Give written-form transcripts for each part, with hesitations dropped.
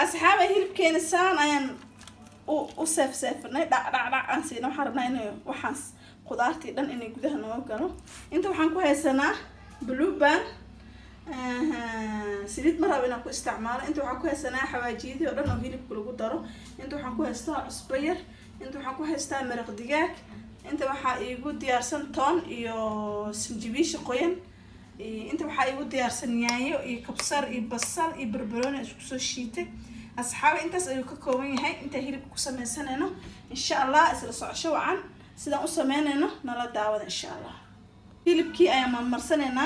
asxaabay hilibkeena saan ayaan u seefseefnay dhac aan siino waxaan rabnaa inay waxaas qudaartii dhan inay gudaha noo galo inta waxaan ku haysanaa blue band saliid ma rabo inaan ku isticmaalo inta waxaan ku haysanaa xawaajiyadii oo dhan oo hilibka lagu daro inta waxaan ku haystaa cusbo yar inta waxaan ku haystaa maraq digaag inta waxaa iigu diyaarsan toon iyo sinjibiish qoyan inta waxaa iigu diyaarsan yaanyo iyo kabsar iyo basal iyo barbarooni isku soo shiitay asxaab intaas ayuu ka kooban yahay inta hilibka ku sameysanayno insha Allah isla socosho wacan sidaan u sameynayno nala daawada insha Allah hilibkii ayaan marsanayna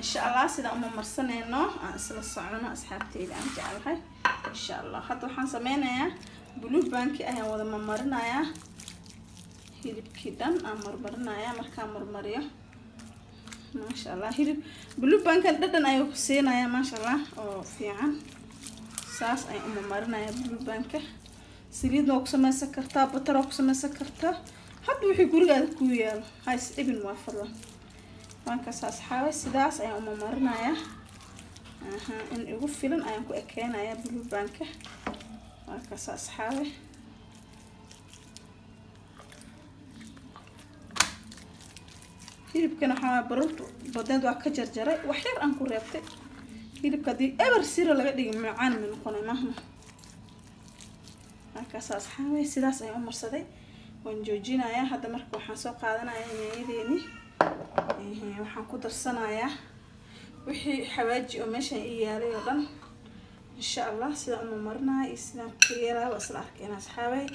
insha Allah sidaan u marsanayno aan isla socono asxaabteyda aan jecelahay insha Allah hadda waxaan sameynayaa blue banki ayaan wada marmarinayaa hilibkii dhan aan marmarinayaa markaan marmariyo maasha Allah hilib blue bankan dhadhan ayuu siinayaa maasha Allah oo fiican saas ay u marmarinayaa blue banka saliid oo ku sameysan kartaa butter oo ku sameysan kartaa hadda wixii gurigaada ku yaalo hays ibn waa fadlan banka saas xaway sidaas ayaan u marmarinayaa in ugu filan ayaan ku ekeenayaa blue banka banka saas xaway hilibkana waxaa barartu badeed waa ka jarjaray wax yar aan ku reebtay hilibka di ever siro laga dhigay macaan min noqonay mahna halkaas asxaabay sidaas ay u marsaday waan joojinayaa hadda marka waxaan soo qaadanayaa yaanyadeeni waxaan ku darsanayaa wixii xawaaji oo meesha ii yaalay oo dhan insha Allah sida uma marnaa iyo sidaan ku yeelaa waa isla arkayna asxaabay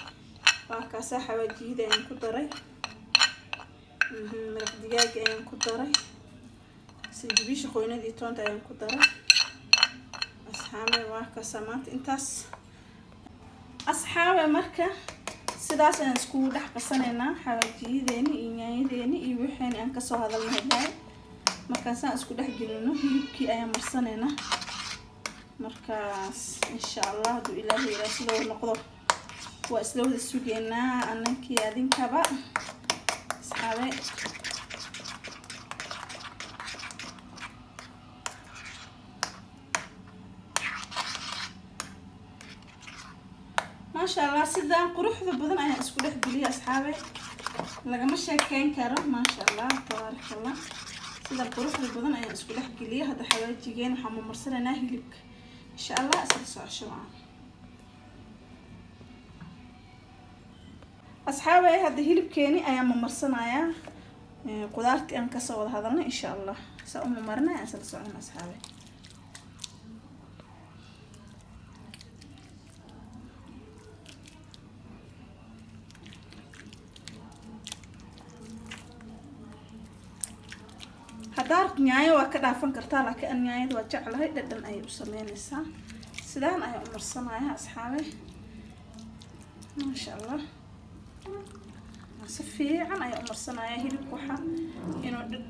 halkaas xawaajiyada aan ku daray maraq digaag ayaan ku daray sinjibiish qoynadii toonta ayaan ku daray asxaabay waa ka samaanta intaas asxaabay marka sidaas ayaan isku dhex qasanaynaa xawaajiyadeeni iyo yaanyadeeni iyo wixii aan ka soo hadalnay markaas aan isku dhex gelino hilibkii ayaan marsanaynaa markaas insha Allah duu ilaahay raasilo noqdo waa isla wada sugeynaa annakii adinkaba asxaabay ما شاء الله سيدان قروح ذا بدن أنا أسكت أحبلي أصحابي لقى مش كين كرو ما شاء الله تبارك الله سيدان قروح ذا بدن أنا أسكت أحبلي هذا حوالي تيجين حمو مرسلة ناهي لك إن شاء الله أسرع شوان أصحابي هذا هي لبكيني أيام مرسلة يا قدرت أن كسر هذا إن شاء الله سأقوم مرنا أسرع أصحابي هدارك نيايو وكذا فن كرتها لكن النيايو وجعل هاي ددن أي وسمين الساعة سدان أي أمر صناعة أصحابي ما شاء الله صفي عن أي أمر صناعة هي الكوحة إنه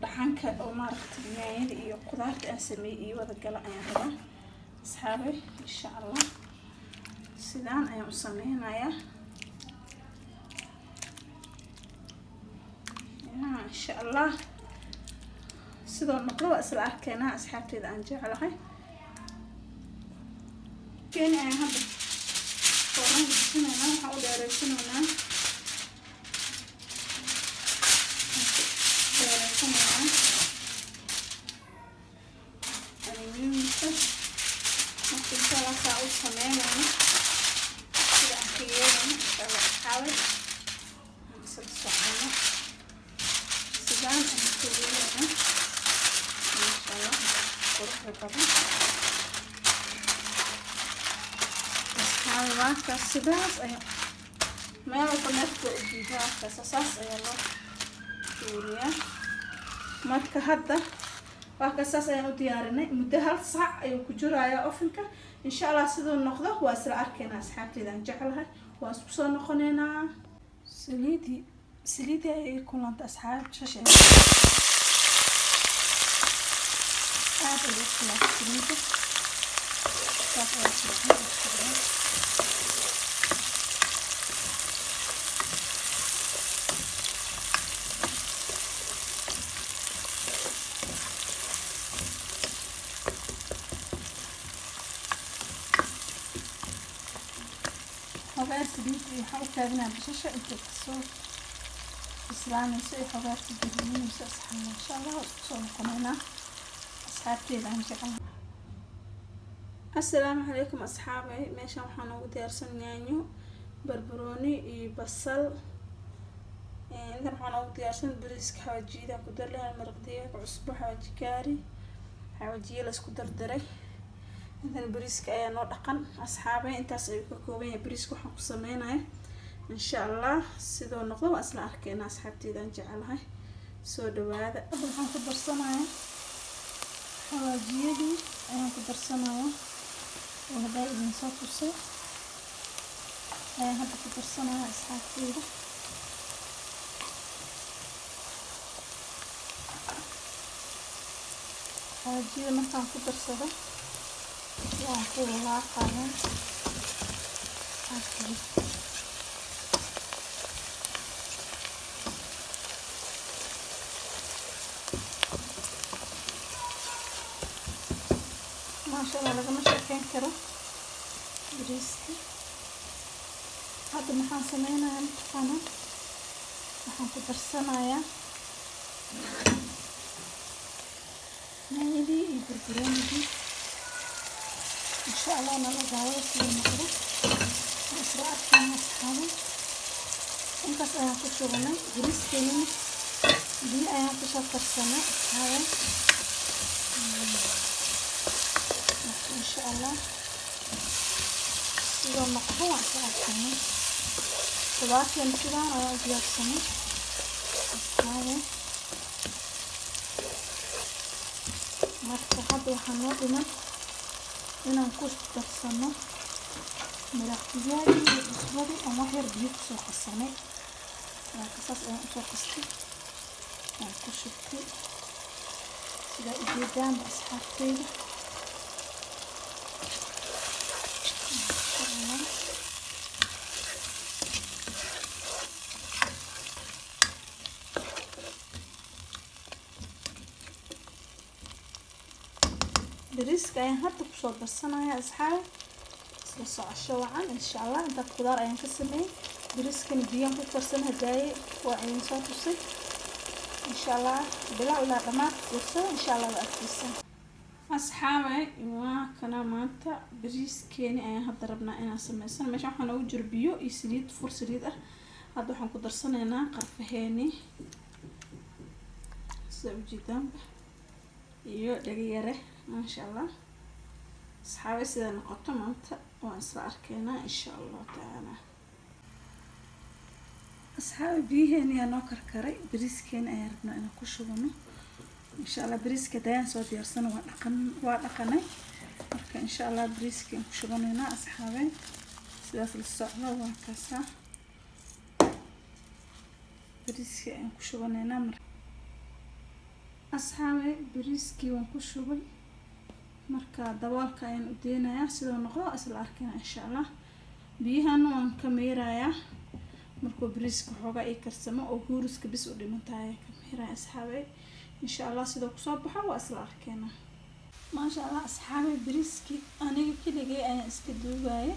دحانك أو ماركت النيايو إيو قدرت أسمي إيو هذا قلع أي هذا أصحابي إن شاء الله سدان أي وسمين أيه إن شاء الله sidoo noqdo isla arkayna asxaabteeda aan jecelahay keen ay hadda qoran sinayna waxa u dheeraysanayna marka u sameeyay sida akhiyeena inshallah xawal sidaan sidaan ku leeyahay inshallah qurux badan asxaabay waa sidaas ay meel qanafta u jiidaa saas ay loo tuuriyaa marka hadda waa ka saas ayaan u diyaarinay muddo hal saac ayuu ku jirayaa ovenka insha Allah sidoo noqdo waa isla arkayna asxaabteeda aan jecelahay waa isku soo noqoneynaa saliidi ay kulanta asxaab shashay aad u isla saliidi xogaar saliid iyo waxaan u kaadinaa bashasha inta kasoo islaameyso iyo xogaarka gudniinayso asxaab insha allah isku soo noqonaynaa asxaabteeda aan jecel. Assalaamu calaykum asxaabay, meeshaan waxaa noogu diyaarsan yaanyo, barbarooni iyo basal. intan waxaa noogu diyaarsan bariiska xawaajiyeeda ku dar lahaa, maraq digaag, cusbo, xawaaji kaari, xawaajiye la isku dardaray. intan bariiska ayaa noo dhaqan asxaabay, intaas ayuu ka kooban yahay bariiska. waxaan ku sameynayaa insha allah sidoo noqdo waa isla arkeynaa asxaabteeda aan jecelahay. soo dhawaada. waxaan ku darsanayaa xawaajiyadii ayaan ku darsanayaa oo hadda idin soo tusay ayaan hadda ku darsanayaa asxaabteeda. xawaajiyada markaan ku darsado waan ku walaaqayaa maasha allah, lagama sheekeyn karo bariiska. hadda maxaan sameynayaa mataqaana, waxaan ku darsanayaa yaanyadii iyo barbaroonidii insha allah nala daawada sida noqdo isla arkeyna asxaabay. intaas ayaan ku shubanay bariiskeena, biyo ayaan kusoo karsanay asxaabay insha allah sidoo noqdo waan isla arkeyna. qudaarteena sidaan ayaan u diyaarsanay asxaabay. marka hadda waxaa noo dhiman inaan ku darsano maraq digaagii iyo cusbadii aan wax yar biyo kusoo qasanay. saas ayaan usoo qastay waan ku shubtay sidaa ujeedaanba asxaabteyda. bariiska ayaan hadda kusoo darsanayaa asxaab, isla socosho wacan insha allah. inta qudaar ayaan ka sameeyay, bariiskana biyaan ku karsan hadaaye waa idin soo tusay insha allah. bilaa ilaa dhamaad fiirsada insha allah waa arkeysan asxaabay. waa kana maanta bariiskeeni ayaan hadda rabnaa inaan sameysano. meeshaan waxaa noogu jiro biyo iyo saliid, fur saliid ah. hadda waxaan ku darsanaynaa qarfaheeni sida ujeedaanba iyo dhagayare maasha allah asxaabay. sida noqoto maanta waan isla arkeynaa insha allah tacaala. asxaabay biyaheeni ayaa noo karkaray, bariiskeeni ayaan rabnaa inaan ku shubano insha allah. bariiska dayaan soo diyaarsana waa dhaqanay marka insha allah bariiska aan ku shubanaynaa asxaabay. sidaas la socdo waa kaasaa bariiska ayaan ku shubanaynaa asxaabay. bariiskii waan ku shubay marka daboolka ayaan u deynayaa sidoo noqdo isla arkeyna insha allah. biyahana waan ka meerayaa markuu bariiska xoogaa ii karsamo oo huuriska bis u dhimantahay ka meeraya asxaabay insha allah. sidoo kusoo baxo waa isla arkeyna maasha allah asxaabay. bariiskii aniga keligay ayaan iska duubaaya.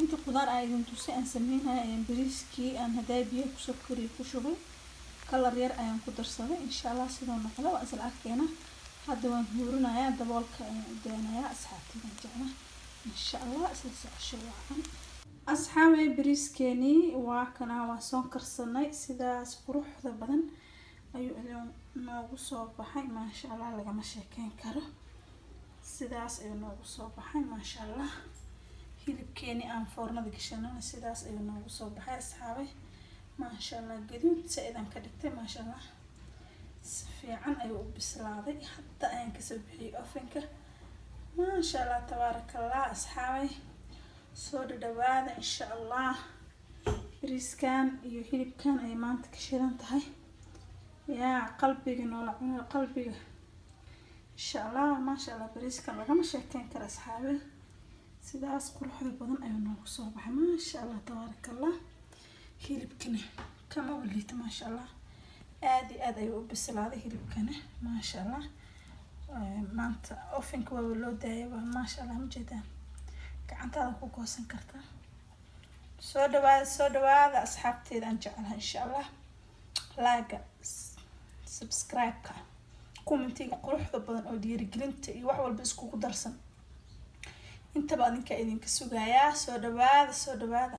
inta qudaar aan idin tusay aan sameynaya ayaan bariiskii aan hadaa biyaha kusoo koriyo ku shubay. kalar yar ayaan ku darsaday insha allah. sidoo noqdo waa isla arkeyna. hadda waan huurinayaa daboolka ayaan u daynayaa asxaabteyda jecla insha allah. isla socosho wacan asxaabay. bariiskeeni waa kana waa soo karsanay, sidaas quruxda badan ayuu noogu soo baxay maasha allah, lagama sheekeyn karo. sidaas ayuu noogu soo baxay maasha allah. hilibkeeni aan foornada gashanana sidaas ayuu noogu soo baxay asxaabay maasha allah. gaduud saa-idaan ka dhigtay maasha allah, si fiican ayuu u bislaaday. hadda ayaan kasoo bixiyay ovenka maasha allah tabaarakallah asxaabay. soo dhawaada insha allah. bariiskan iyo hilibkan ay maanta ka shidan tahay yaa qalbiga noola cuno qalbiga insha allah maasha allah. bariiskan lagama sheekeyn karo asxaabay, sidaas quruxda badan ayuu noogu soo baxay maasha allah tabaarakallah. hilibkana kama waliito maasha allah, aad iyo aad ayuu u bislaaday hilibkana maasha allah. maanta ovenka waa loo daayay maasha allah. ma jeedaan gacantaada ku goosan kartaa soo dhawaada asxaabteeda aan jeclahay insha allah. Like, subscribe-ka, commentiga quruxda badan oo dhiirigelinta iyo wax walba iskugu darsan intaba adinka idinka sugayaa. Soo dhawaada